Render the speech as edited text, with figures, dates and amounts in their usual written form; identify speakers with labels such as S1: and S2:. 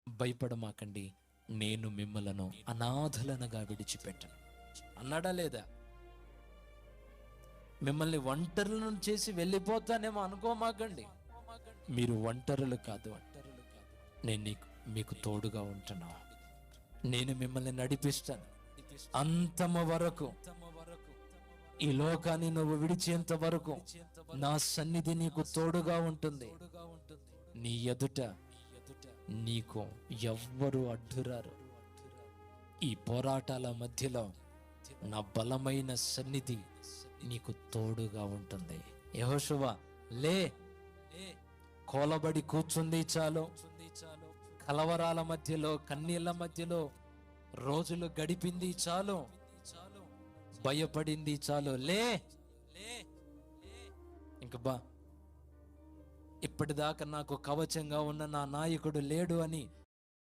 S1: భయపడమాకండి, నేను మిమ్మలను అనాథలనుగా విడిచిపెట్టను అన్నాడా లేదా? మిమ్మల్ని ఒంటరులను చేసి వెళ్ళిపోతానేమో అనుకోమాకండి. మీరు ఒంటరులు కాదు, నేను మీకు తోడుగా ఉంటున్నా. నేను మిమ్మల్ని నడిపిస్తాను అంతము వరకు. ఈ లోకాన్ని నువ్వు విడిచేంత వరకు నా సన్నిధి నీకు తోడుగా ఉంటుంది. నీ ఎదుట నీకు ఎవ్వరు అడ్డురారు. ఈ పోరాటాల మధ్యలో నా బలమైన సన్నిధి నీకు తోడుగా ఉంటుంది. యెహోషువ లే, కోలబడి కూర్చుంది చాలు, కలవరాల మధ్యలో కన్నీళ్ల మధ్యలో రోజులు గడిపింది చాలు, భయపడింది చాలు, లే ఇంక బా. ఇప్పటిదాకా నాకు కవచంగా ఉన్న నా నాయకుడు లేడు అని